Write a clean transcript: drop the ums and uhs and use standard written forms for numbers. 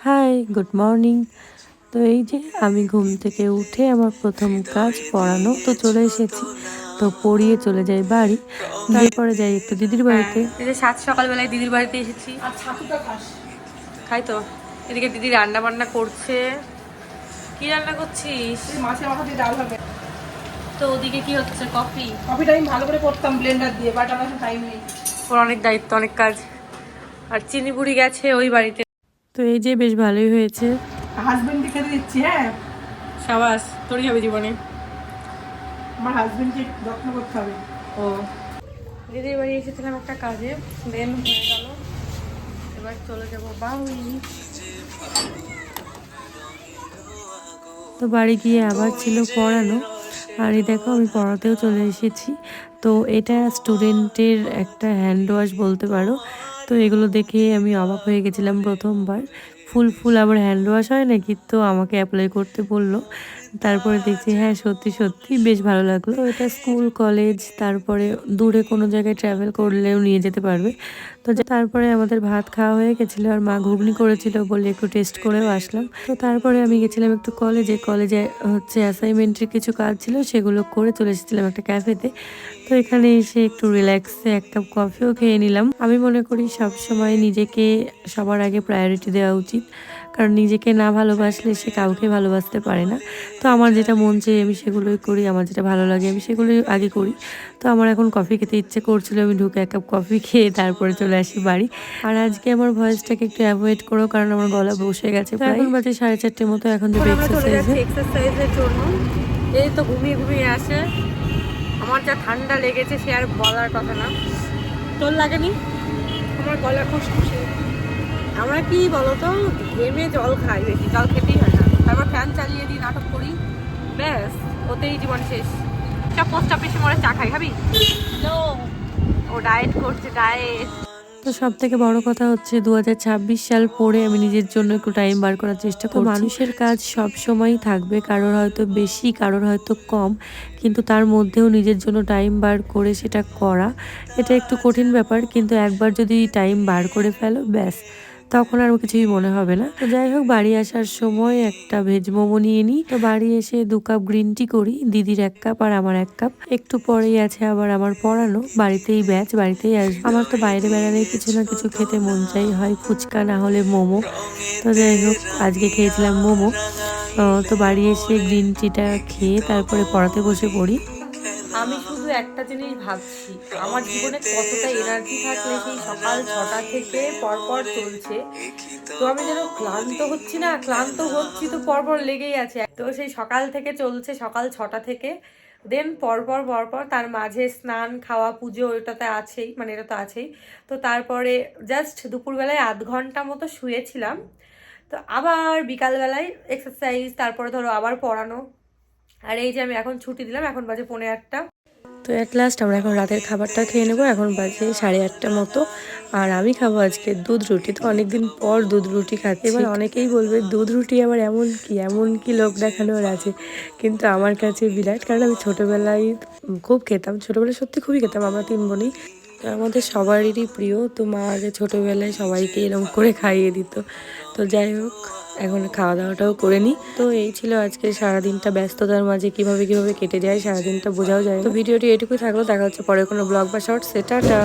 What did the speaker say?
High, good morning. তো এই যে আমি ঘুম থেকে উঠে আমার প্রথম কাজ পড়ানো, তো চলে এসেছি। তো পড়িয়ে চলে যাই বাড়ি, তারপরে যাই একটু দিদির বাড়িতে। এই যে সাত সকালবেলায় দিদির বাড়িতে এসেছি। আর ছাতুটা খাস? খাই তো। এদিকে দিদি রান্না বান্না করছে। কি রান্না করছিস? মাছের মাথা দিয়ে ডাল হবে। তো ওদিকে কি হচ্ছে? কফি। কফিটা আমি ভালো করে করতাম ব্লেন্ডার দিয়ে, বাট আমার টাইম নেই। ওর অনেক দায়িত্ব, অনেক কাজ। আর চিনি বুড়ি গেছে ওই বাড়িতে। তো এই যে বেশ ভালোই হয়েছে। হাজবেন্ডকে খেতে দিচ্ছি। হ্যাঁ, সাবাস, তোরই হবে জীবনে। আমার হাজবেন্ডকে যত্ন করতে হবে। ও দিদির বাড়ি এসেছিলাম একটা কাজে, দেন হয়ে গেল। এবার চলে যাবো বাউই। তো বাড়ি গিয়ে আবার ছিল পড়ানো। আর এই দেখো আমি পড়াতেও চলে এসেছি। তো এটা স্টুডেন্টের একটা হ্যান্ড ওয়াশ বলতে পারো। তো এগুলো দেখে আমি অবাক হয়ে গেছিলাম প্রথমবার। ফুল ফুল আবার হ্যান্ড ওয়াশ হয় নাকি, তো আমাকে অ্যাপ্লাই করতে বললো। তারপরে দেখছি হ্যাঁ সত্যি সত্যি বেশ ভালো লাগলো। তো এটা স্কুল কলেজ তারপরে দূরে কোনো জায়গায় ট্রাভেল করলেও নিয়ে যেতে পারবে। তো তারপরে আমাদের ভাত খাওয়া হয়ে গেছিলো আর মা ঘুগনি করেছিল বলে একটু টেস্ট করেও আসলাম। তো তারপরে আমি গেছিলাম একটু কলেজে হচ্ছে অ্যাসাইনমেন্টের কিছু কাজ ছিল, সেগুলো করে চলে এসেছিলাম একটা ক্যাফেতে। তো এখানে এসে একটু রিল্যাক্সে এক কাপ কফিও খেয়ে নিলাম। আমি মনে করি সবসময় নিজেকে সবার আগে প্রায়োরিটি দেওয়া উচিত, কারণ নিজেকে না ভালোবাসলে সে কাউকে ভালোবাসতে পারে না। তো আমার যেটা মন চাই আমি সেগুলোই করি, আমার যেটা ভালো লাগে আমি সেগুলোই আগে করি। তো আমার এখন কফি খেতে ইচ্ছে করছিল, আমি ঢুকে এক কাপ কফি খেয়ে তারপরে চলে আসি বাড়ি। আর আজকে আমার ভয়েসটাকে একটু অ্যাভয়েড করো, কারণ আমার গলা বসে গেছে। এখন বাজে 4:30 মতো, এখন যাবে এক্সারসাইজের জন্য। এই তো ঘুমিয়ে ঘুমিয়ে আসে। আমার যা ঠান্ডা লেগেছে সে আর বলার কথা না। তোর লাগেনি? আমার গলা খুশখুশে। আমরা কি বলতো, ঘেমে জল খাই, বেশি জল খেতেই হয় না। তারপর ফ্যান চালিয়ে দিই, নাটক করি, ব্যাস ওতেই জীবন শেষ। সব পোস্ট অফিসে মরে চা খাই, খাবি? ও ডায়েট করছে, ডায়েট। তো সব থেকে বড় কথা হচ্ছে 2026 সাল পরে আমি নিজের জন্য একটু টাইম বার করার চেষ্টা করছি। মানুষের কাজ সব সময়ই থাকবে, কারোর হয়তো বেশি কারোর হয়তো কম, কিন্তু তার মধ্যেও নিজের জন্য টাইম বার করে সেটা করা, এটা একটু কঠিন ব্যাপার। কিন্তু একবার যদি টাইম বার করে ফেলো ব্যাস, তখন আর কিছুই মনে হবে না। তো যাই হোক, বাড়ি আসার সময় একটা ভেজ মোমো নিয়ে নিই। তো বাড়ি এসে 2 কাপ গ্রিন টি করি, দিদির 1 কাপ আর আমার 1 কাপ। একটু পরেই আছে আবার আমার পড়ানো, বাড়িতেই ব্যাচ, বাড়িতেই আসবে। আমার তো বাইরে বেড়ালে কিছু না কিছু খেতে মন চাই, হয় ফুচকা না হলে মোমো। তো যাই হোক, আজকে খেয়েছিলাম মোমো। তো বাড়ি এসে গ্রিন টিটা খেয়ে তারপরে পড়াতে বসে পড়ি। আমি শুধু একটা জিনিস ভাবছি, আমার জীবনে কতটা এনার্জি থাকলে সেই সকাল 6টা থেকে পরপর চলছে। তো আমি যেন ক্লান্ত হচ্ছি না, ক্লান্ত হচ্ছি তো পরপর লেগেই আছে। তো সেই সকাল থেকে চলছে, সকাল 6টা থেকে, দেন পরপর পরপর তার মাঝে স্নান খাওয়া পুজো ওটাতে আছেই, মানে এটা তো আছেই। তো তারপরে জাস্ট দুপুরবেলায় 0.5 ঘন্টা মতো শুয়েছিলাম। তো আবার বিকালবেলায় এক্সারসাইজ, তারপরে ধরো আবার পড়ানো। আর এই যে আমি এখন ছুটি দিলাম, এখন বাজে 8:45। তো অ্যাট লাস্ট আমরা এখন রাতের খাবারটা খেয়ে নেবো। এখন বাজে 8:30 মতো, আর আমি খাবো আজকে দুধ রুটি। তো অনেকদিন পর দুধ রুটি খাচ্ছি। এবার অনেকেই বলবে দুধ রুটি আবার এমন কি লোক দেখানোর আছে, কিন্তু আমার কাছে বিরাট, কারণ আমি ছোটোবেলায় খুব খেতাম, ছোটোবেলায় সত্যি খুবই খেতাম। আমরা 3 বোনই, তো আমাদের সবারই প্রিয়। তো মা আগে ছোটোবেলায় সবাইকে এরকম করে খাইয়ে দিত। তো যাই হোক, এখন খাওয়া দাওয়াটাও করে নিই। তো এই ছিল আজকে সারাদিনটা, ব্যস্ততার মাঝে কিভাবে কেটে যায় সারাদিনটা বোঝাও যায় না। তো ভিডিওটি এটুকুই থাকলো, দেখা হচ্ছে পরে কোনো ব্লগ বা শর্টস। টাটা।